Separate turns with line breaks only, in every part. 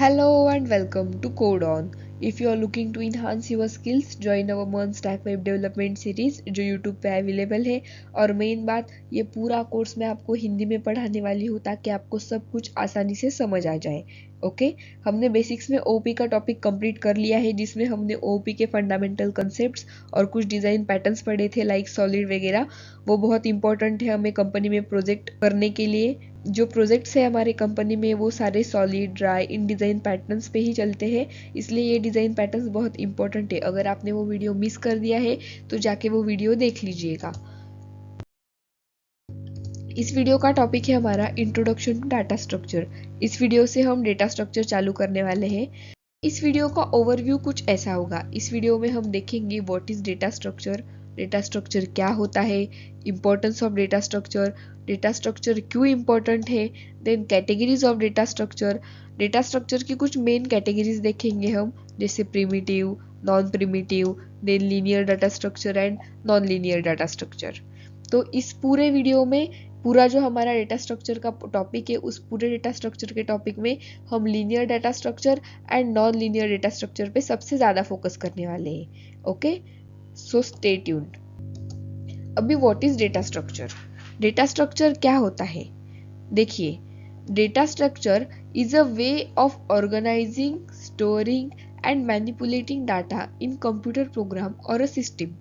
Hello and welcome to Code On. If you are looking to enhance your skills, join our Month Stack Web Development series जो YouTube पे available है। और main बात, ये पूरा course मैं आपको हिंदी में पढ़ाने वाली हूँ ताकि आपको सब कुछ आसानी से समझ आ जाए। ओके, हमने बेसिक्स में ओपी का टॉपिक कंप्लीट कर लिया है, जिसमें हमने ओपी के फंडामेंटल कंसेप्ट्स और कुछ डिज़ाइन पैटर्न्स पढ़े थे लाइक सॉलिड वगैरह। वो बहुत इंपॉर्टेंट है हमें कंपनी में प्रोजेक्ट करने के लिए। जो प्रोजेक्ट्स है हमारे कंपनी में वो सारे सॉलिड, ड्राई, इन डिज़ाइन पैटर्न्स पे ही चलते हैं, इसलिए ये डिज़ाइन पैटर्न्स बहुत इंपॉर्टेंट है। अगर आपने वो वीडियो मिस कर दिया है तो जाके वो वीडियो देख लीजिएगा। इस वीडियो का टॉपिक है हमारा इंट्रोडक्शन टू डाटा स्ट्रक्चर। इस वीडियो से हम डेटा स्ट्रक्चर चालू करने वाले हैं। इस वीडियो का ओवरव्यू कुछ ऐसा होगा। इस वीडियो में हम देखेंगे व्हाट इज डेटा स्ट्रक्चर क्या होता है, इंपॉर्टेंस ऑफ डेटा स्ट्रक्चर क्यों इंपॉर्टेंट है, then categories of data structure की कुछ मेन कैटेगरीज देखेंगे हम, जैसे primitive, non primitive, then linear data structure and non linear data structure. तो इस पूरे वीडियो में पूरा जो हमारा डेटा स्ट्रक्चर का टॉपिक है, उस पूरे डेटा स्ट्रक्चर के टॉपिक में हम linear data structure and non linear data structure पे सबसे ज़्यादा फोकस करने वाले हैं। Okay, so stay tuned. अभी व्हाट इज डेटा स्ट्रक्चर क्या होता है? देखिए, data structure is a way of organising, storing and manipulating data in computer program और अ सिस्टम।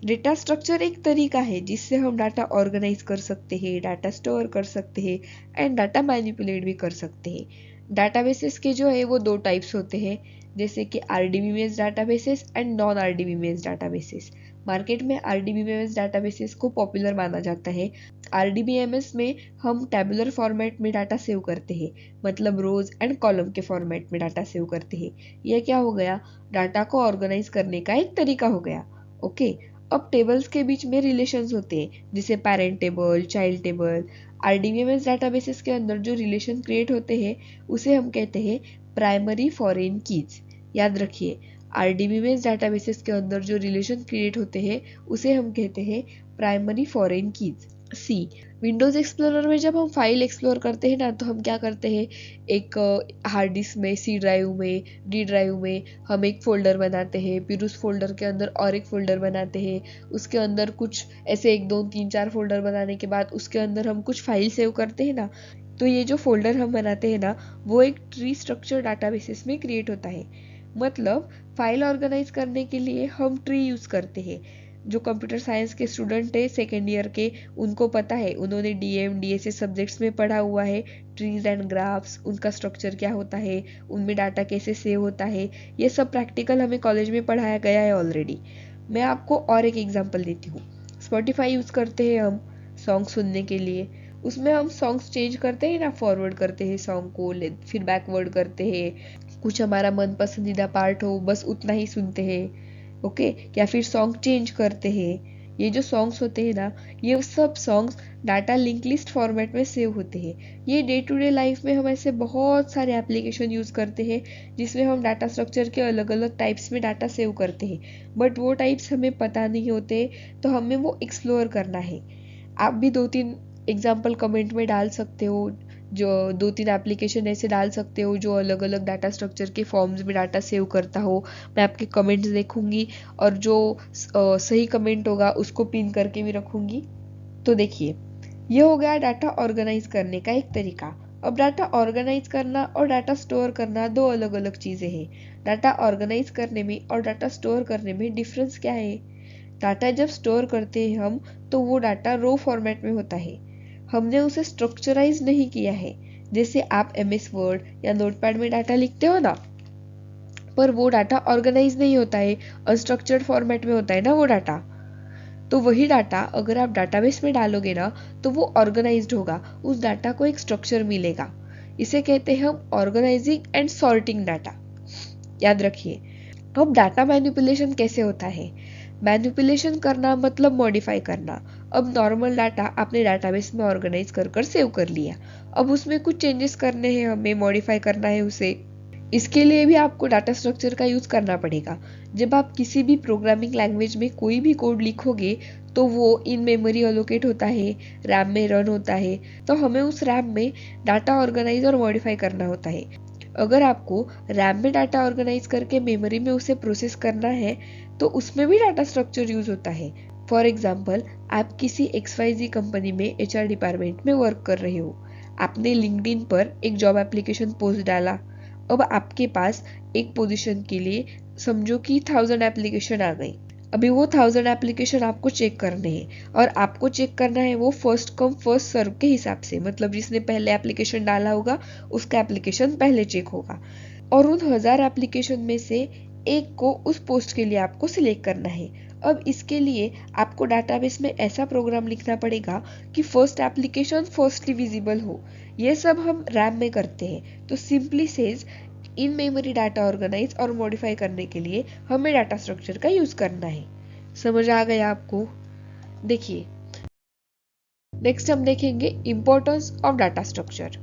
डेटा स्ट्रक्चर एक तरीका है जिससे हम डाटा ऑर्गेनाइज कर सकते हैं, डाटा स्टोर कर सकते हैं एंड डाटा मैनिपुलेट भी कर सकते हैं। डाटाबेसेस के जो है वो दो टाइप्स होते हैं, जैसे कि RDB based databases and non RDB based databases. Market में आरडीबी बेस्ड डाटाबेसेस को पॉपुलर माना जाता है। आरडीबीएमएस में हम टैबुलर फॉर्मेट में डाटा सेव करते हैं, मतलब रोज एंड कॉलम के फॉर्मेट में डाटा सेव करते हैं। यह क्या हो गया? डाटा को ऑर्गेनाइज करने का एक तरीका हो गया। ओके, अब टेबल्स के बीच में रिलेशंस होते हैं, जैसे parent table, child table. RDBMS databases के अंदर जो रिलेशन क्रिएट होते हैं उसे हम कहते हैं प्राइमरी फॉरेन कीज। याद रखिए, आरडीबीएमएस डाटाबेसेस के अंदर जो रिलेशन क्रिएट होते हैं उसे हम कहते हैं प्राइमरी फॉरेन कीज। सी, विंडोज एक्सप्लोरर में जब हम फाइल एक्सप्लोर करते हैं ना, तो हम क्या करते हैं, एक हार्ड डिस्क में, सी ड्राइव में, डी ड्राइव में हम एक फोल्डर बनाते हैं, फिर उस फोल्डर के अंदर और एक फोल्डर बनाते हैं, उसके अंदर कुछ ऐसे 1 2 3 4 फोल्डर बनाने के बाद उसके अंदर हम कुछ फाइल सेव करते हैं ना। तो ये जो फोल्डर हम बनाते हैं ना, वो एक ट्री स्ट्रक्चर डाटाबेसेस में क्रिएट होता है। मतलब फाइल ऑर्गेनाइज करने के लिए हम ट्री यूज करते हैं। जो कंप्यूटर साइंस के स्टूडेंट है सेकेंड ईयर के, उनको पता है, उन्होंने डीएम डीएसए सब्जेक्ट्स में पढ़ा हुआ है ट्रीज एंड ग्राफ्स, उनका स्ट्रक्चर क्या होता है, उनमें डाटा कैसे सेव होता है। ये सब प्रैक्टिकल हमें कॉलेज में पढ़ाया गया है ऑलरेडी। मैं आपको और एक एग्जांपल देती हूँ। स्पॉटिफाई यूज करते हैं हम सॉन्ग सुनने के लिए। उसमें हम सॉन्ग्स चेंज करते हैं ना, फॉरवर्ड करते हैं सॉन्ग को, फिर बैकवर्ड करते हैं। कुछ हमारा मन पसंदीदा पार्ट हो बस उतना ही सुनते हैं। ओके, या फिर सॉन्ग चेंज करते हैं। ये जो सॉन्ग्स होते हैं ना, ये सब songs data link list format में सेव होते हैं। ये डे टू डे लाइफ में हम ऐसे बहुत सारे एप्लीकेशन यूज करते हैं जिसमें हम डाटा स्ट्रक्चर के अलग अलग टाइप्स में डाटा सेव करते हैं, बट वो टाइप्स हमें पता नहीं होते, तो हमें वो एक्सप्लोर करना है। आप भी 2 3 एग्जाम्पल कमेंट में डाल सकते हो, जो 2 3 एप्लीकेशन ऐसे डाल सकते हो जो अलग अलग डाटा स्ट्रक्चर के फॉर्म्स में डाटा सेव करता हो। मैं आपके कमेंट्स देखूंगी और जो सही कमेंट होगा उसको पिन करके भी रखूंगी। तो देखिए, ये हो गया डाटा ऑर्गेनाइज करने का एक तरीका। अब डाटा ऑर्गेनाइज करना और डाटा स्टोर करना दो अलग अलग चीजें हैं। डाटा ऑर्गेनाइज करने में और डाटा स्टोर करने में डिफरेंस क्या है? डाटा जब स्टोर करते हैं हम, तो वो डाटा रो फॉर्मेट में होता है, हमने उसे स्ट्रक्चराइज नहीं किया है। जैसे आप एमएस वर्ड या नोटपैड में डाटा लिखते हो ना, पर वो डाटा ऑर्गेनाइज नहीं होता है, अनस्ट्रक्चर्ड फॉर्मेट में होता है ना वो डाटा। तो वही डाटा अगर आप डाटाबेस में डालोगे ना, तो वो ऑर्गेनाइज्ड होगा, उस डाटा को एक स्ट्रक्चर मिलेगा। इसे कहते हैं हम ऑर्गेनाइजिंग एंड सॉर्टिंग डाटा। याद रखिए। अब डाटा मैनिपुलेशन कैसे होता है? मैनिपुलेशन करना मतलब मॉडिफाई करना। अब नॉर्मल डाटा आपने डाटाबेस में ऑर्गेनाइज कर कर सेव कर लिया, अब उसमें कुछ चेंजेस करने हैं, हमें मॉडिफाई करना है उसे। इसके लिए भी आपको डाटा स्ट्रक्चर का यूज करना पड़ेगा। जब आप किसी भी प्रोग्रामिंग लैंग्वेज में कोई भी कोड लिखोगे, तो वो इन मेमोरी अलोकेट होता है, रैम में रन होता है, तो हमें उस रैम में डाटा ऑर्गेनाइज और मॉडिफाई करना होता है। अगर आपको रैम में डाटा ऑर्गेनाइज करके मेमोरी में उसे प्रोसेस करना है तो उसमें भी डाटा स्ट्रक्चर यूज होता है। फॉर एग्जाम्पल, आप किसी XYZ कंपनी में HR डिपार्टमेंट में वर्क कर रहे हो। आपने लिंक्डइन पर एक जॉब एप्लीकेशन पोस्ट डाला। अब आपके पास एक पोजीशन के लिए समझो कि 1000 एप्लीकेशन आ गई। अभी वो 1000 एप्लीकेशन आपको चेक करने हैं और आपको चेक करना है वो फर्स्ट कम फर्स्ट सर्व के हिसाब से, मतलब जिसने पहले एप्लीकेशन डाला होगा उसका एप्लीकेशन पहले चेक होगा और उन 1000 एप्लीकेशन में से एक को उस पोस्ट के लिए आपको सिलेक्ट करना है। अब इसके लिए आपको डाटाबेस में ऐसा प्रोग्राम लिखना पड़ेगा कि फर्स्ट एप्लीकेशन फर्स्टली विजिबल हो। ये सब हम रैम में करते हैं। तो simply says, in memory data organise और मॉडिफाई करने के लिए हमें डाटा स्ट्रक्चर का यूज करना है। समझ आ गया आपको? देखिए, नेक्स्ट हम देखेंगे इम्पोर्टेंस ऑफ डाटा स्ट्रक्चर।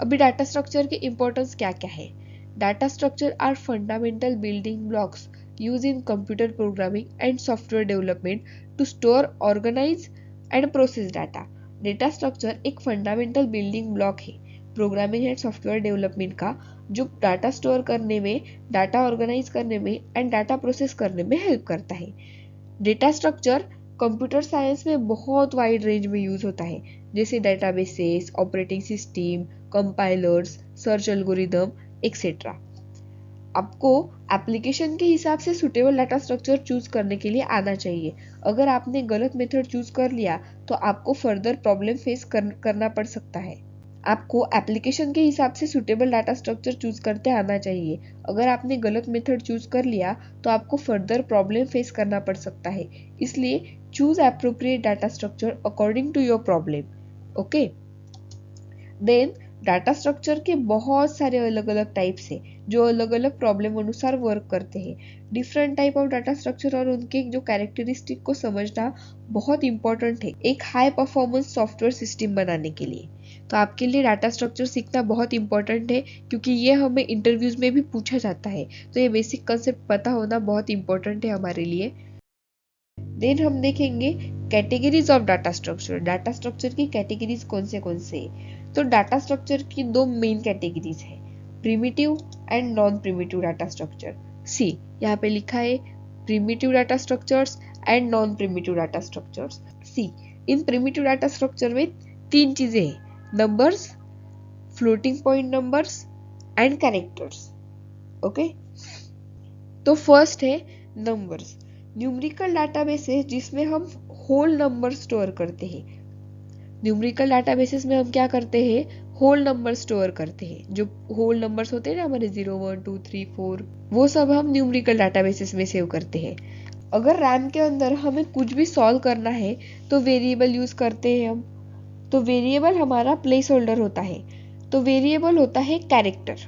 अभी डाटा स्ट्रक्चर की इम्पोर्टेंस क्या क्या है? Data structure are fundamental building blocks use in computer programming and software development to store, organise and process data. Data structure एक फंडामेंटल बिल्डिंग ब्लॉक है programming and software development का, जो data store करने में, data organise करने में and data process करने में हेल्प करता है। डेटा स्ट्रक्चर कंप्यूटर साइंस में बहुत वाइड रेंज में यूज होता है, जैसे databases, operating system, compilers, search algorithm etcetera. आपको एप्लीकेशन के हिसाब से सुटेबल डाटा स्ट्रक्चर चूज करने के लिए आना चाहिए। अगर आपने गलत मेथड चूज कर लिया तो आपको फर्दर प्रॉब्लम फेस करना पड़ सकता है। आपको एप्लीकेशन के हिसाब से सुटेबल डाटा स्ट्रक्चर चूज करते आना चाहिए। अगर आपने गलत मेथड चूज कर लिया तो आपको फर्दर प्रॉब्लम फेस करना पड़ सकता है। इसलिए choose appropriate data structure according to your problem. Okay, then data structure के बहुत सारे अलग अलग टाइप्स है जो अलग अलग प्रॉब्लम अनुसार वर्क करते हैं। Different type of data structure और उनके जो कैरेक्टरिस्टिक को समझना बहुत इंपॉर्टेंट है एक हाई परफॉर्मेंस सॉफ्टवेयर सिस्टम बनाने के लिए। तो आपके लिए डाटा स्ट्रक्चर सीखना बहुत इंपॉर्टेंट है क्योंकि ये हमें इंटरव्यूज में भी पूछा जाता है। तो ये बेसिक कंसेप्ट पता होना बहुत इंपॉर्टेंट है हमारे लिए। देन हम देखेंगे categories of data structure. Data structure की कैटेगरीज कौन से हैं? तो डाटा स्ट्रक्चर की दो मेन कैटेगरीज है, primitive and non primitive data structure. See यहाँ पे लिखा है primitive data structures and non primitive data structures. See, इन प्रिमिटिव डाटा स्ट्रक्चर में तीन चीजें हैं, numbers, floating point numbers and characters. Okay, तो फर्स्ट है नंबर्स। न्यूमेरिकल डाटाबेसेस जिसमें हम होल नंबर स्टोर करते हैं। न्यूमेरिकल डाटाबेसेस में हम क्या करते हैं? होल नंबर स्टोर करते हैं। जो होल नंबर्स होते हैं ना हमारे 0 1 2 3 4, वो सब हम न्यूमेरिकल डाटाबेसेस में सेव करते हैं। अगर रैम के अंदर हमें कुछ भी सॉल्व करना है तो वेरिएबल यूज करते हैं हम। तो वेरिएबल हमारा प्लेस होल्डर होता है। तो वेरिएबल होता है character.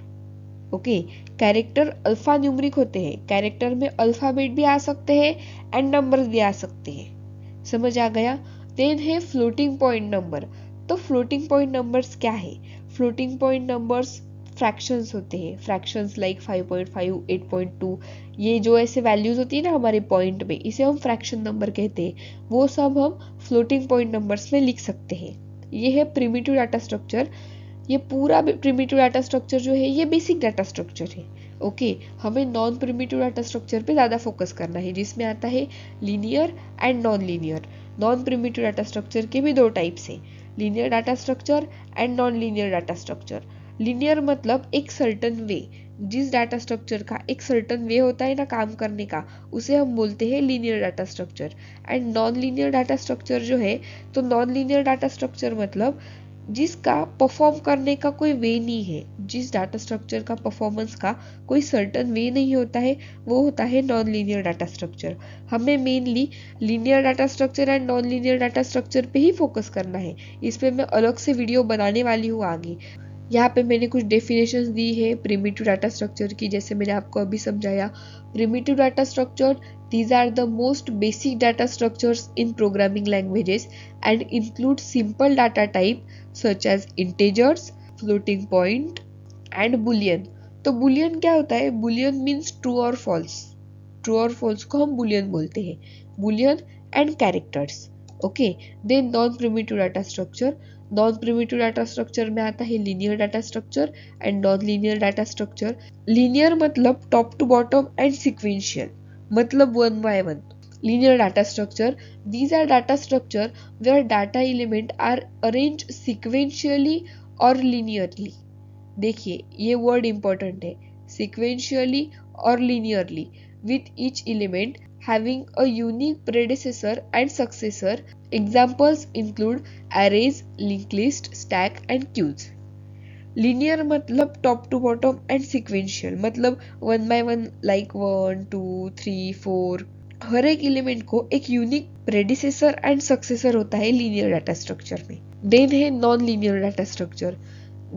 Okay, character alpha numeric होते हैं। कैरेक्टर में अल्फाबेट भी आ सकते हैं एंड नंबर्स भी आ सकते हैं। समझ आ गया? देन है फ्लोटिंग पॉइंट नंबर। तो फ्लोटिंग पॉइंट नंबर्स क्या है? फ्लोटिंग पॉइंट नंबर्स फ्रैक्शंस होते हैं। फ्रैक्शंस लाइक 5.5, 8.2, ये जो ऐसे वैल्यूज होती है ना हमारे पॉइंट में, इसे हम फ्रैक्शन नंबर कहते हैं। वो सब हम फ्लोटिंग पॉइंट नंबर्स में लिख सकते हैं। ये है प्रिमिटिव डाटा स्ट्रक्चर। ये पूरा प्रिमिटिव डाटा स्ट्रक्चर जो है ये बेसिक डाटा स्ट्रक्चर है। ओके, हमें नॉन प्रिमिटिव डाटा स्ट्रक्चर पे ज़्यादा फोकस करना है जिसमें आता है linear and non linear. Non primitive data structure के भी दो टाइप्स हैं, linear data structure and non linear data structure. Linear मतलब एक सर्टन वे, जिस डाटा स्ट्रक्चर का एक सर्टन वे होता है ना काम करने का, उसे हम बोलते हैं linear data structure. And non linear data structure जो है, तो नॉन लीनियर डाटा स्ट्रक्चर मतलब जिसका परफॉर्म करने का कोई वे नहीं है, जिस डाटा स्ट्रक्चर का परफॉर्मेंस का कोई सर्टन वे नहीं होता है, वो होता है नॉन लीनियर डाटा स्ट्रक्चर। हमें mainly linear data structure and non linear data structure पे ही फोकस करना है। इस पे मैं अलग से वीडियो बनाने वाली हूँ आगे। यहाँ पे मैंने कुछ डेफिनेशंस दी है प्रिमिटिव डाटा स्ट्रक्चर की, जैसे मैंने आपको अभी समझाया। Primitive data structure, these are the most basic data structures in programming languages and include simple data type such as integers, floating point and boolean। तो boolean क्या होता है? boolean means true or false। true और false को हम boolean बोलते हैं। boolean and characters। Okay, then non primitive data structure. Non primitive data structure में आता है linear data structure and non linear data structure. Linear मतलब top to bottom and sequential, मतलब one by one. Linear data structure, these are data structure where data element are arranged sequentially or linearly। देखिए ये word important है, sequentially or linearly, with each element having a unique predecessor and successor। Examples include arrays, linked list, stack and queues। Linear मतलब top to bottom and sequential मतलब one by one, like 1 2 3 4। हर एक element को एक unique predecessor and successor होता है linear data structure में। Then है non linear data structure.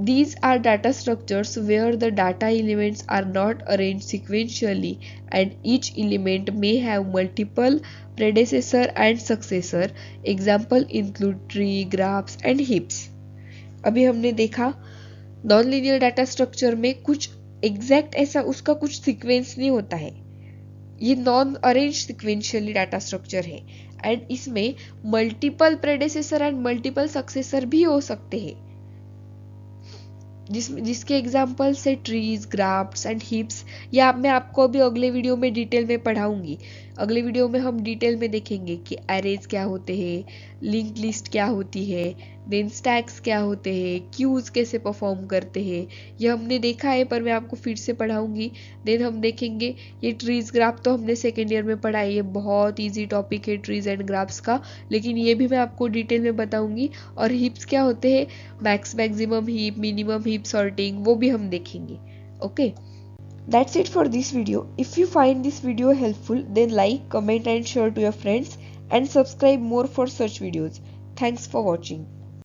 These are data structures where the data elements are not arranged sequentially and each element may have multiple predecessor and successor। Example include tree, graphs and heaps। अभी हमने देखा non linear data structure में कुछ exact ऐसा उसका कुछ sequence नहीं होता है, ये non arrange sequentially data structure है एंड इसमें मल्टीपल प्रेडेसेसर एंड मल्टीपल सक्सेसर भी हो सकते हैं, जिसके एग्जांपल्स है ट्रीज, ग्राफ्स एंड हीप्स। या मैं आपको अभी अगले वीडियो में डिटेल में पढ़ाऊंगी। अगले वीडियो में हम डिटेल में देखेंगे कि एरेज क्या होते हैं, लिंक लिस्ट क्या होती है, देन स्टैक्स क्या होते हैं, क्यूज कैसे परफॉर्म करते हैं। ये हमने देखा है पर मैं आपको फिर से पढ़ाऊंगी। देन हम देखेंगे ये ट्रीज ग्राफ तो हमने सेकेंड ईयर में पढ़ा है, ये बहुत ईजी टॉपिक है ट्रीज एंड ग्राफ्स का, लेकिन ये भी मैं आपको डिटेल में बताऊंगी। और हीप्स क्या होते हैं, max maximum heap, minimum heap sorting, वो भी हम देखेंगे। Okay, that's it for this video। If you find this video helpful, then like, comment and share to your friends and subscribe more for such videos। Thanks for watching।